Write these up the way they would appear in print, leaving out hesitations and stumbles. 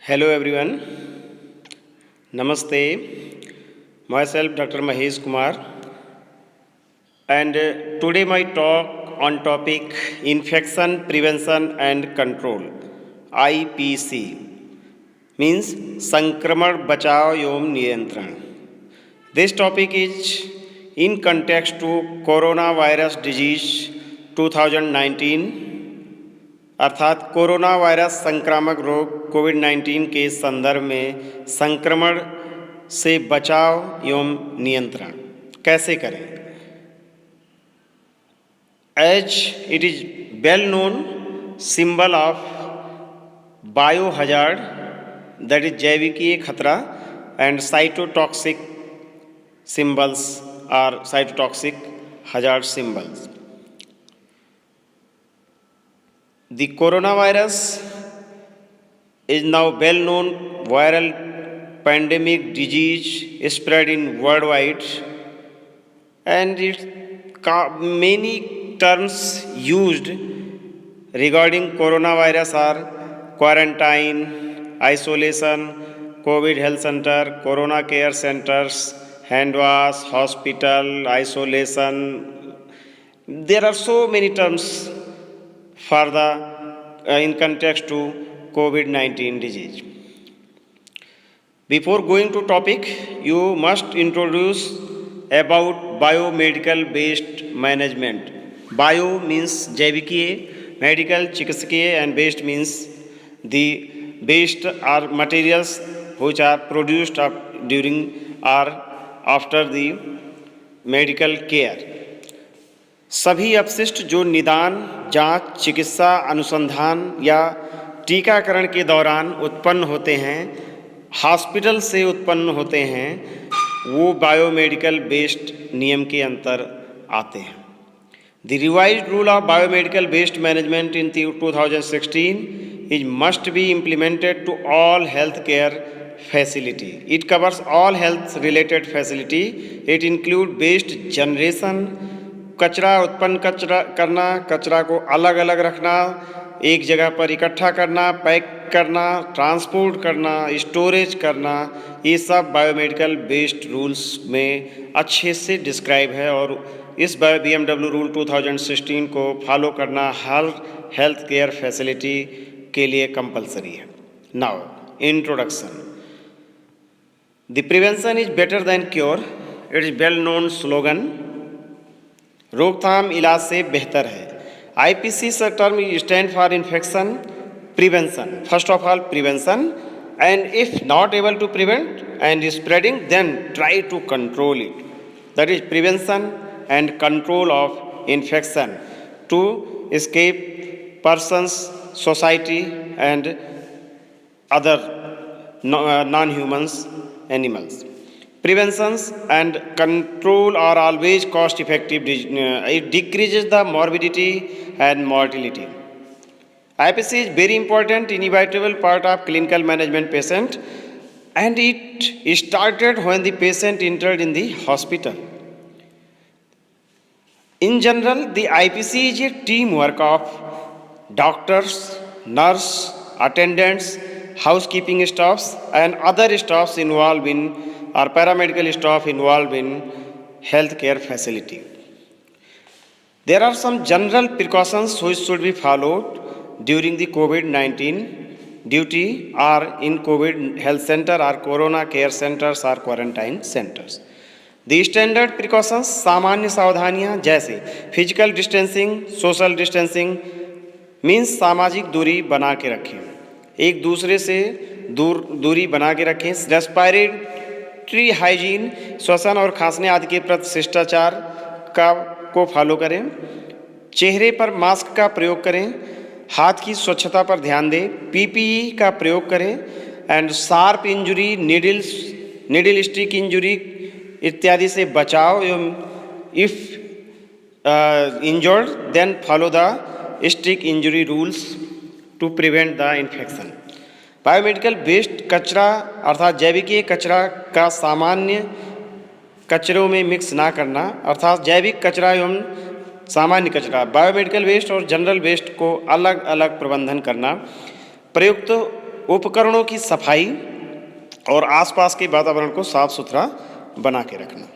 Hello everyone. Namaste. Myself Dr. Mahesh Kumar and today my talk on topic infection prevention and control IPC means संक्रमण बचाव एवं नियंत्रण. This topic is in context to coronavirus disease 2019 अर्थात corona virus संक्रामक रोग कोविड-19 के संदर्भ में संक्रमण से बचाव एवं नियंत्रण कैसे करें. As it is well known symbol of biohazard that is जैविकीय खतरा and cytotoxic symbols are cytotoxic hazard symbols. The coronavirus is now well-known viral pandemic disease spread in worldwide, and many terms used regarding coronavirus are quarantine, isolation, COVID health center, corona care centers, hand wash, hospital, isolation. There are so many terms for the in context to COVID-19 disease. Before going to topic, you must introduce about biomedical based management. Bio means जैविकीय, medical चिकित्सकीय and based means the based are materials which are produced during or after the medical care. सभी अपशिष्ट जो निदान, जांच, चिकित्सा, अनुसंधान या टीकाकरण के दौरान उत्पन्न होते हैं, हॉस्पिटल से उत्पन्न होते हैं, वो बायोमेडिकल बेस्ड नियम के अंतर आते हैं. The revised rule of biomedical waste management in 2016 is must be implemented to all health care facility. It covers all health related facility. It include waste generation, कचरा उत्पन्न करना, कचरा को अलग अलग रखना, एक जगह पर इकट्ठा करना, पैक करना, ट्रांसपोर्ट करना, स्टोरेज करना, ये सब बायोमेडिकल बेस्ड रूल्स में अच्छे से डिस्क्राइब है और इस BMW रूल 2016 को फॉलो करना हर हेल्थ केयर फैसिलिटी के लिए कंपलसरी है. Now introduction. The prevention is better than cure. It is well known slogan. रोकथाम इलाज से बेहतर है. IPC term stand for infection prevention. First of all prevention, and if not able to prevent and spreading then try to control it. That is prevention and control of infection to escape persons, society and other non-humans animals. Preventions and control are always cost effective. It decreases the morbidity and mortality. IPC is very important, inevitable part of clinical management patient, and it started when the patient entered in the hospital. In general, the IPC is a teamwork of doctors, nurse, attendants, housekeeping staffs and other staffs involved in or paramedical staff involved in healthcare facility. There are some general precautions which should be followed during the COVID-19 duty or in COVID health center or corona care centers or quarantine centers. The standard precautions, सामान्य सावधानियां जैसे physical distancing, social distancing means सामाजिक दूरी बना के रखें, एक दूसरे से दूरी बना के रखें. रेस्पिरेटरी हाइजीन, श्वसन और खांसने आदि के प्रति शिष्टाचार को फॉलो करें. चेहरे पर मास्क का प्रयोग करें. हाथ की स्वच्छता पर ध्यान दें. PPE का प्रयोग करें. And sharp injury, needle stick injury इत्यादि से बचाव एवं if injured then follow the stick injury rules to prevent the infection. Biomedical waste कचरा अर्थात जैविकीय कचरा का सामान्य कचरों में मिक्स ना करना, अर्थात जैविक कचरा एवं सामान्य कचरा, बायोमेडिकल वेस्ट और जनरल वेस्ट को अलग अलग प्रबंधन करना. प्रयुक्त उपकरणों की सफाई और आसपास के वातावरण को साफ सुथरा बना के रखना।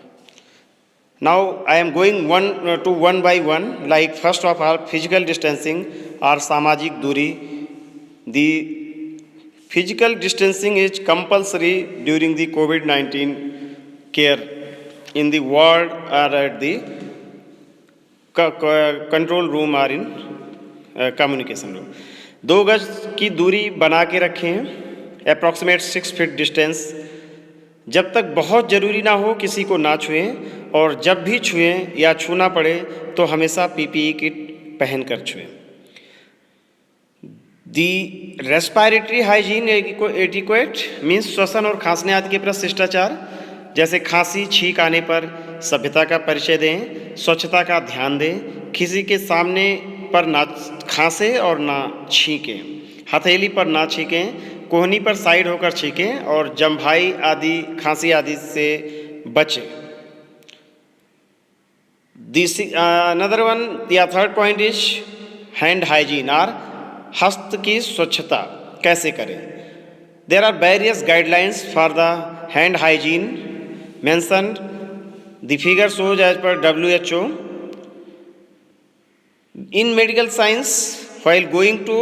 Now I am going one by one, like first of all physical distancing और सामाजिक दूरी। The physical distancing is compulsory during the COVID-19 care in the ward और एट द कंट्रोल रूम और इन कम्युनिकेशन रूम। 2 गज की दूरी बना के रखें, अप्रॉक्सीमेट 6 फीट डिस्टेंस। जब तक बहुत ज़रूरी ना हो किसी को ना छुएं, और जब भी छुएं या छूना पड़े तो हमेशा PPE किट पहन कर छुएं। दी रेस्पिरेटरी हाइजीन एटिक्वेट मीन्स श्वसन और खांसने आदि के प्रति शिष्टाचार, जैसे खांसी छींक आने पर सभ्यता का परिचय दें, स्वच्छता का ध्यान दें, किसी के सामने पर ना खांसे और ना छींकें, हथेली पर ना छींकें, कोहनी पर साइड होकर छींकें और जम्भाई आदि खांसी आदि से बचें। अनदर वन या third point is hand hygiene और हस्त की स्वच्छता कैसे करें। There are various guidelines for the hand hygiene mentioned. The figure shows as per WHO. In medical science, while going to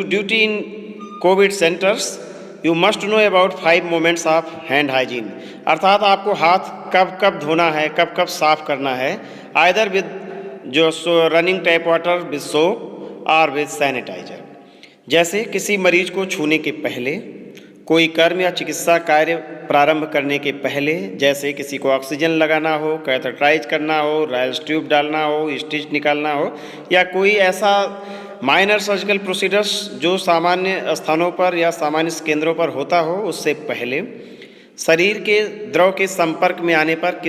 duty in COVID centers, you must know about 5 moments of hand hygiene. अर्थात आपको हाथ कब कब धोना है, कब कब साफ करना है, either with जो running tap water with soap और विद सैनिटाइजर। जैसे किसी मरीज को छूने के पहले, कोई कर्म या चिकित्सा कार्य प्रारंभ करने के पहले, जैसे किसी को ऑक्सीजन लगाना हो, कैथेटराइज करना हो, रायल्स ट्यूब डालना हो, स्टिच निकालना हो, या कोई ऐसा माइनर सर्जिकल प्रोसीडर्स जो सामान्य स्थानों पर या सामान्य केंद्रों पर होता हो, उससे पहले शरीर के द्रव के संपर्क में आने पर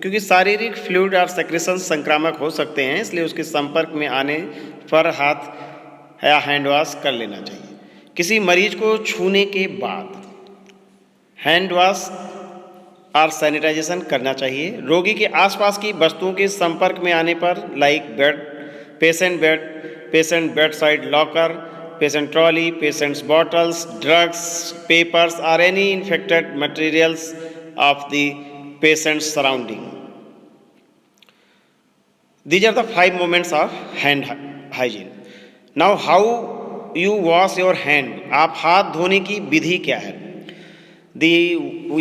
क्योंकि शारीरिक फ्लूइड और सेक्रेशन संक्रामक हो सकते हैं, इसलिए उसके संपर्क में आने पर हाथ या हैंड वॉश कर लेना चाहिए। किसी मरीज को छूने के बाद हैंड वॉश और सैनिटाइजेशन करना चाहिए। रोगी के आसपास की वस्तुओं के संपर्क में आने पर, like bed, patient bed side locker, patient trolley, patients bottles, drugs, papers और any infected materials of the patient's surrounding. These are the 5 moments of hand hygiene. Now how you wash your hand? आप हाथ धोने की विधि क्या है?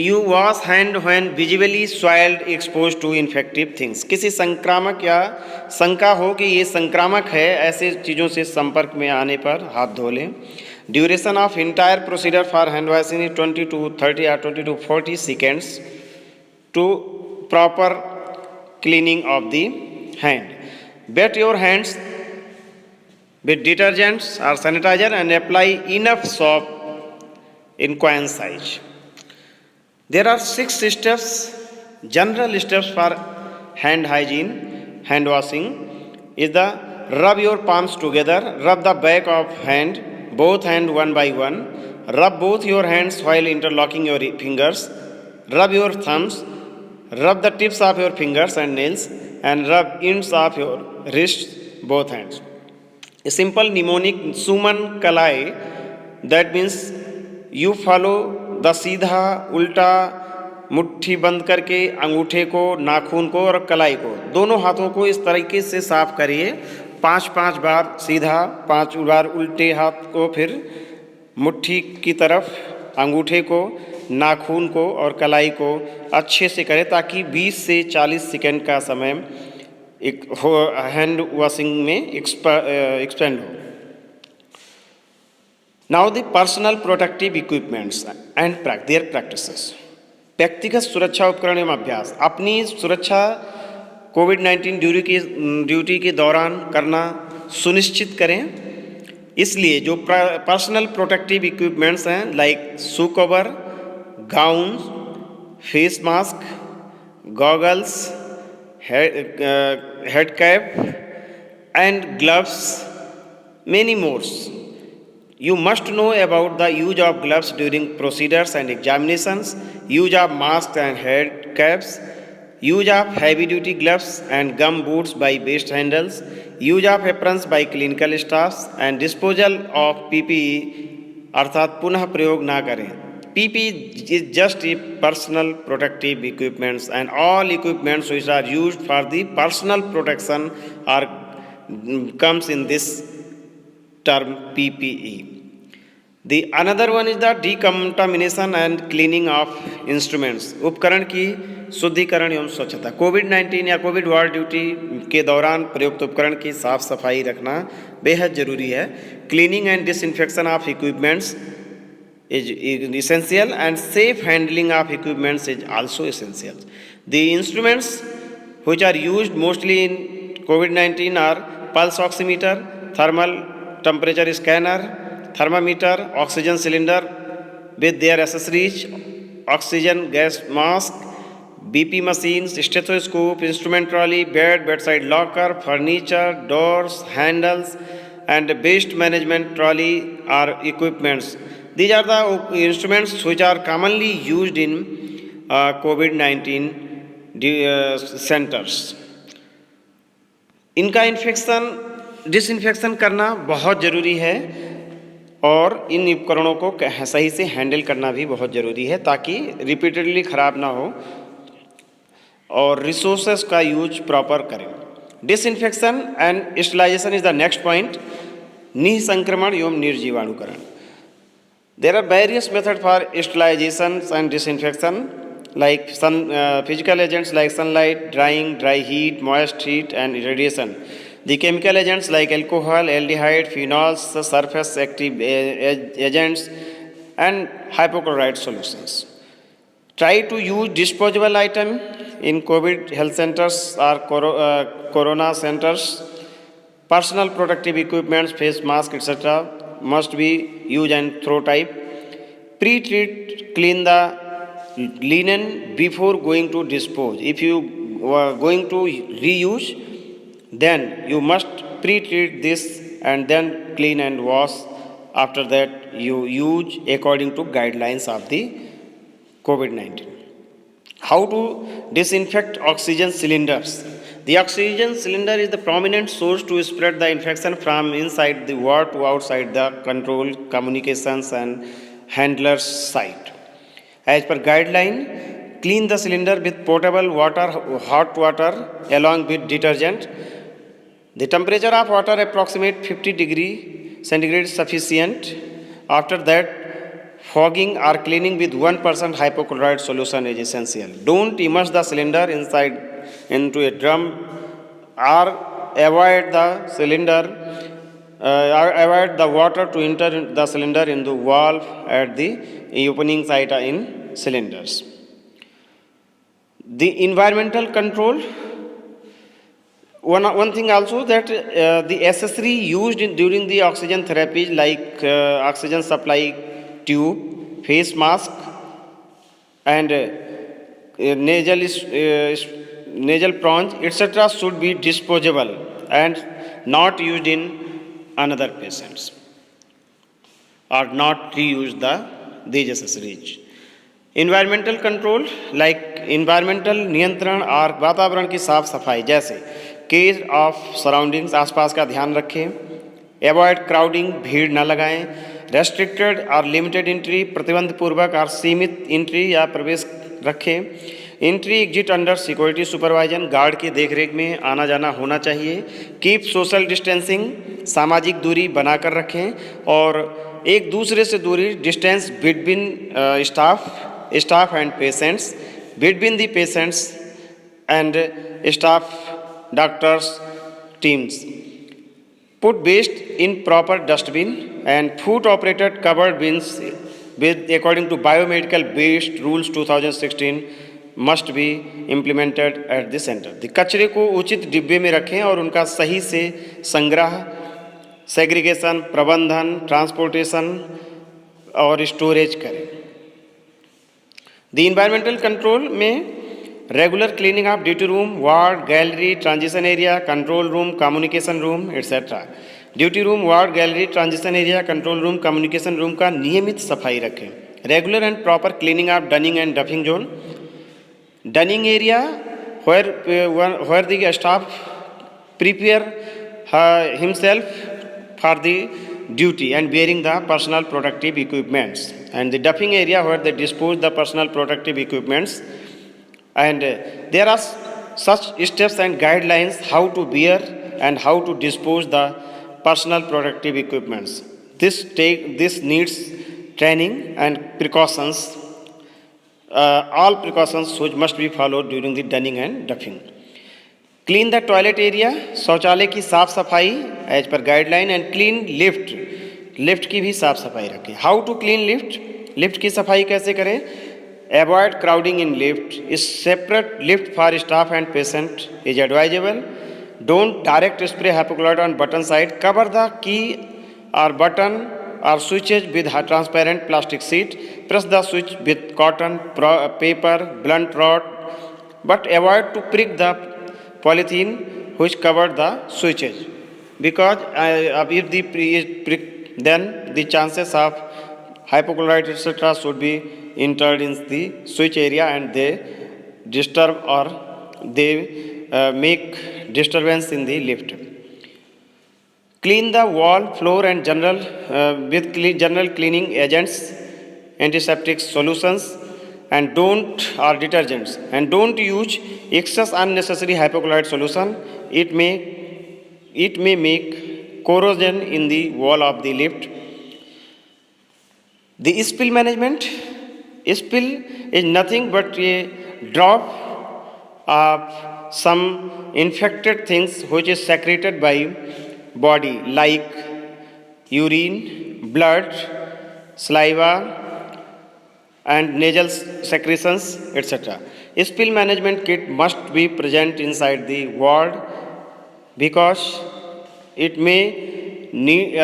You wash hand when visibly soiled, exposed to infective things. किसी संक्रामक या शंका हो कि ये संक्रामक है, ऐसे चीज़ों से संपर्क में आने पर हाथ धो लें। Duration of entire procedure for hand washing is 20 to 30 or 20 to 40 seconds. To proper cleaning of the hand. Wet your hands with detergents or sanitizer and apply enough soap in coin size. There are 6 steps, general steps for hand hygiene, hand washing. Is the rub your palms together, rub the back of hand, both hand one by one, rub both your hands while interlocking your fingers, rub your thumbs, rub the tips of your fingers and nails, and rub ends of your wrists, both hands. A simple mnemonic, Suman Kalai, that means you follow the सीधा उल्टा मुट्ठी बंद करके अंगूठे को, नाखून को और कलाई को, दोनों हाथों को इस तरीके से साफ करिए। 5-5 बार सीधा, 5 बार उल्टे हाथ को, फिर मुट्ठी की तरफ अंगूठे को, नाखून को और कलाई को अच्छे से करें, ताकि 20 से 40 सेकंड का समय एक हैंड वॉशिंग में एक्सपेंड हो। Now the personal protective equipments and their practices. व्यक्तिगत सुरक्षा उपकरण एवं अभ्यास। अपनी सुरक्षा COVID-19 ड्यूटी के दौरान करना सुनिश्चित करें। इसलिए जो पर्सनल प्रोटेक्टिव इक्विपमेंट्स हैं, like shoe cover, gown, face mask, goggles, head cap and gloves, many more. You must know about the use of gloves during procedures and examinations, use of masks and head caps, use of heavy duty gloves and gum boots by waist handles, use of aprons by clinical staffs and disposal of PPE अर्थात पुनः प्रयोग ना करें। PPE is just a personal protective equipments and all equipments which are used for the personal protection are comes in this term PPE. The another one is the decontamination and cleaning of instruments. उपकरण की शुद्धिकरण एवं स्वच्छता। कोविड-19 या Covid वार duty के दौरान प्रयुक्त उपकरण की साफ सफाई रखना बेहद जरूरी है। Cleaning and disinfection of equipments is essential and safe handling of equipments is also essential. The instruments which are used mostly in COVID-19 are pulse oximeter, thermal temperature scanner, thermometer, oxygen cylinder with their accessories, oxygen gas mask, BP machines, stethoscope, instrument trolley, bed, bedside locker, furniture, doors, handles, and waste management trolley are equipments. These are the instruments which are commonly used in COVID-19 centers. इनका disinfection करना बहुत ज़रूरी है और इन उपकरणों को सही से हैंडल करना भी बहुत ज़रूरी है ताकि रिपीटेडली ख़राब ना हो और रिसोर्सेस का यूज प्रॉपर करें। Disinfection and sterilisation is the next point. निसंक्रमण एवं निर्जीवाणुकरण। There are various methods for sterilization and disinfection like physical agents like sunlight, drying, dry heat, moist heat and irradiation. The chemical agents like alcohol, aldehyde, phenols, surface active agents and hypochlorite solutions. Try to use disposable item in COVID health centers or corona centers. Personal protective equipment, face mask, etc. must be use and throw type. Pre-treat, clean the linen before going to dispose. If you are going to reuse, then you must pre-treat this and then clean and wash. After that, you use according to guidelines of the COVID-19. How to disinfect oxygen cylinders? The oxygen cylinder is the prominent source to spread the infection from inside the ward to outside the control, communications and handler's site. As per guideline, clean the cylinder with potable water, hot water along with detergent. The temperature of water approximate 50 degree centigrade sufficient. After that, fogging or cleaning with 1% hypochlorite solution is essential. Don't immerse the cylinder into a drum or avoid the water to enter the cylinder in the valve at the opening site in cylinders. The environmental control. One thing also that the accessory used during the oxygen therapy like oxygen supply tube, face mask and nasal sponge, etc. should be disposable and not used in another patients or not reuse these accessories. Environmental control like environmental नियंत्रण और वातावरण की साफ सफाई जैसे care of surroundings, आसपास का ध्यान रखें। एवॉइड क्राउडिंग, भीड़ न लगाएं। रेस्ट्रिक्टेड और लिमिटेड एंट्री, प्रतिबंध पूर्वक और सीमित एंट्री या प्रवेश रखें। Entry exit under security supervision, guard की देखरेख में आना जाना होना चाहिए। कीप सोशल डिस्टेंसिंग, सामाजिक दूरी बनाकर रखें और एक दूसरे से दूरी distance between staff and patients, between the patients and staff, doctors, teams. Put waste in proper dustbin and food operated covered bins with according to biomedical waste rules 2016 must be implemented at the center. The कचरे को उचित डिब्बे में रखें और उनका सही से संग्रह, सेग्रीगेशन, प्रबंधन, ट्रांसपोर्टेशन और स्टोरेज करें। The environmental control में regular cleaning of duty room, ward, gallery, transition area, control room, communication room, etc. Duty room, ward, gallery, transition area, control room, communication room का नियमित सफाई रखें। Regular and proper cleaning of dunning and duffing zone. Dunning area where the staff prepare himself for the duty and wearing the personal protective equipments, and the duffing area where they dispose the personal protective equipments, and there are such steps and guidelines how to wear and how to dispose the personal protective equipments. This needs training and precautions. All precautions must be followed during the dunning and duffing. Clean the toilet area, शौचालय की साफ सफाई as per guideline, and clean lift की भी साफ सफाई रखें. How to clean lift की सफाई कैसे करें? Avoid crowding in lift, is separate lift for staff and patient is advisable. Don't direct spray hypochlorite on button side. Cover the key और button or switches with a transparent plastic sheet. Press the switch with cotton, paper, blunt rod, but avoid to prick the polythene which covered the switches, because if the is pricked, then the chances of hypochlorite etc. should be entered in the switch area, and they disturb or they make disturbance in the lift. Clean the wall, floor and general general cleaning agents, antiseptic solutions, and don't or detergents, and don't use excess unnecessary hypochlorite solution. It may make corrosion in the wall of the lift. The spill management. Spill is nothing but a drop of some infected things which is secreted by body, like urine, blood, saliva and nasal secretions etc. Spill management kit must be present inside the ward because it may need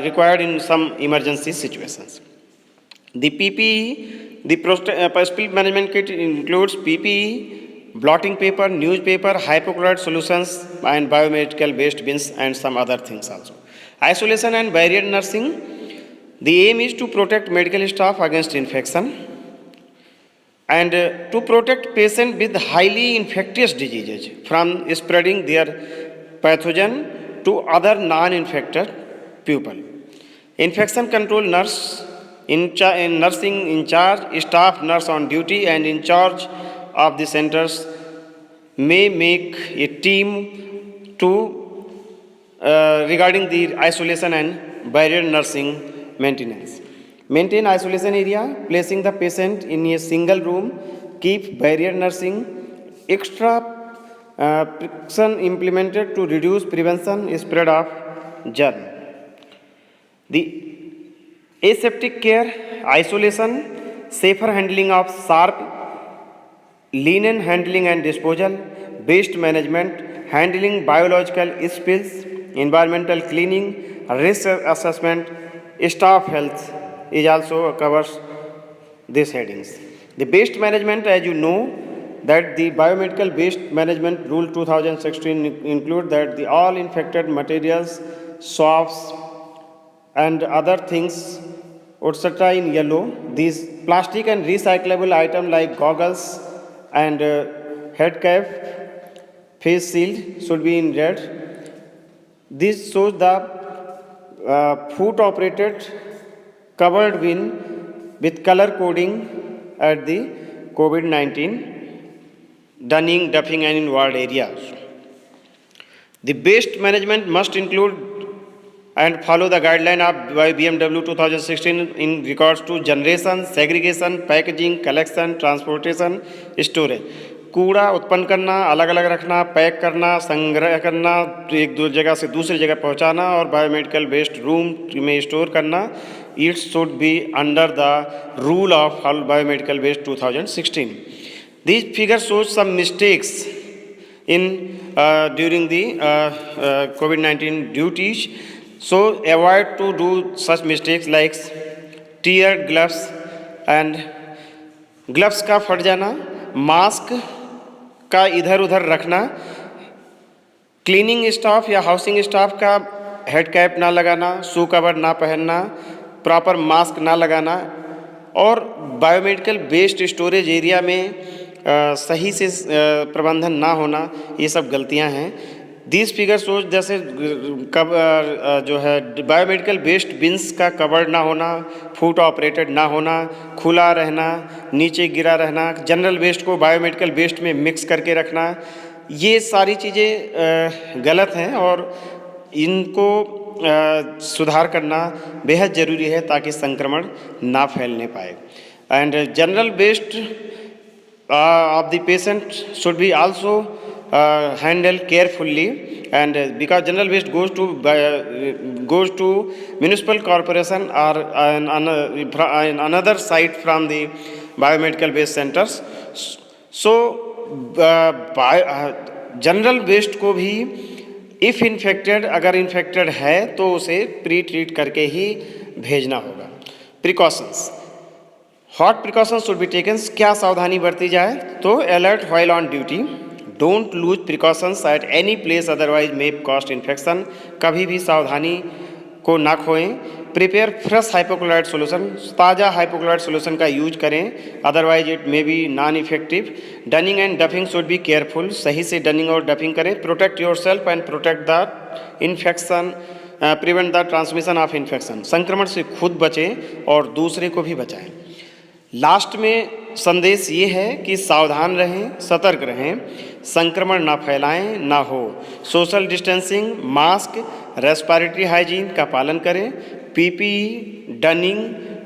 required in some emergency situations. The PPE, the spill management kit includes PPE, blotting paper, newspaper, hypochlorite solutions, and biomedical waste bins, and some other things also. Isolation and barrier nursing. The aim is to protect medical staff against infection and to protect patients with highly infectious diseases from spreading their pathogen to other non-infected people. Infection control nurse, nursing in charge, staff nurse on duty and in charge of the centers may make a team to regarding the isolation and barrier nursing maintenance. Maintain isolation area, placing the patient in a single room. Keep barrier nursing. Extra precaution implemented to reduce prevention spread of germ. The aseptic care, isolation, safer handling of sharp, linen handling and disposal, waste management, handling biological spills, environmental cleaning, risk assessment, staff health is also covers these headings. The waste management, as you know, that the biomedical waste management rule 2016 include that the all infected materials, swabs and other things etc. in yellow. These plastic and recyclable items like goggles and head cap, face shield should be in red. This shows the foot operated covered bin with color coding at the COVID-19 dunning, duffing and in ward areas. The waste management must include and follow the guideline of by BMW 2016 in regards to generation, segregation, packaging, collection, transportation, storage. कूड़ा उत्पन्न करना, अलग अलग रखना, pack करना, संग्रह करना, एक दो जगह से दूसरी जगह पहुंचाना और बायोमेडिकल वेस्ट रूम में स्टोर करना. It should be under the rule of biomedical waste 2016. These figures show some mistakes in during the COVID-19 duties. So avoid to do such mistakes like tear gloves and gloves का फट जाना, mask का इधर उधर रखना, cleaning staff या housing staff का head cap ना लगाना, शू कवर ना पहनना, प्रॉपर मास्क ना लगाना और बायोमेडिकल वेस्ट स्टोरेज एरिया में सही से प्रबंधन ना होना, ये सब गलतियां हैं. दिस फिगर शोज जैसे जो है बायोमेडिकल वेस्ट बिन्स का कवर्ड ना होना, फुट ऑपरेटेड ना होना, खुला रहना, नीचे गिरा रहना, जनरल वेस्ट को बायोमेडिकल वेस्ट में मिक्स करके रखना, ये सारी चीज़ें गलत हैं और इनको सुधार करना बेहद ज़रूरी है ताकि संक्रमण ना फैलने पाए। And general waste of the patient should be also handled carefully, and because general waste goes to municipal corporation or another site from the biomedical waste centers. So general waste को भी इफ़ इन्फेक्टेड, अगर infected है तो उसे pre treat करके ही भेजना होगा। Precautions, What precautions should be taken? क्या सावधानी बरती जाए? तो alert while on duty, don't lose precautions at any place otherwise may cause infection. कभी भी सावधानी को ना खोएं। प्रिपेयर फ्रेश हाइपोक्लोराइड सोल्यूशन, ताज़ा हाइपोक्लोराइड सोल्यूशन का यूज करें, otherwise it may be non effective. Donning and doffing should be careful, सही से डनिंग और डफिंग करें। Protect yourself and protect the infection, prevent the transmission of infection, संक्रमण से खुद बचें और दूसरे को भी बचाएं। लास्ट में संदेश ये है कि सावधान रहें, सतर्क रहें, संक्रमण ना फैलाएं, ना हो। Social distancing, mask, respiratory hygiene का पालन करें। पीपीई, डनिंग,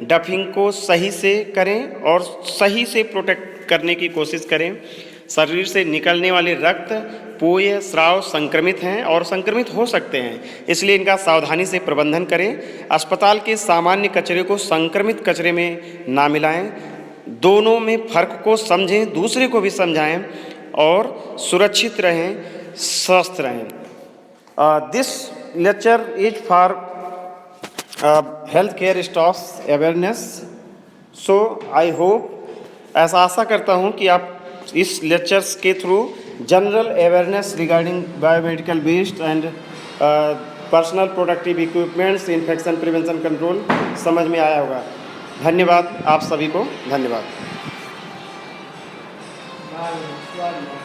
डफिंग को सही से करें और सही से प्रोटेक्ट करने की कोशिश करें। शरीर से निकलने वाले रक्त, पोय, स्राव संक्रमित हैं और संक्रमित हो सकते हैं, इसलिए इनका सावधानी से प्रबंधन करें। अस्पताल के सामान्य कचरे को संक्रमित कचरे में ना मिलाएं। दोनों में फ़र्क को समझें, दूसरे को भी समझाएं और सुरक्षित रहें, स्वस्थ रहें। This lecture is for health care staff awareness. So I hope, ऐसा आशा करता हूँ कि आप इस लेक्चर्स के through general awareness regarding biomedical waste and personal productive equipments, infection prevention control समझ में आया होगा। धन्यवाद, आप सभी को धन्यवाद।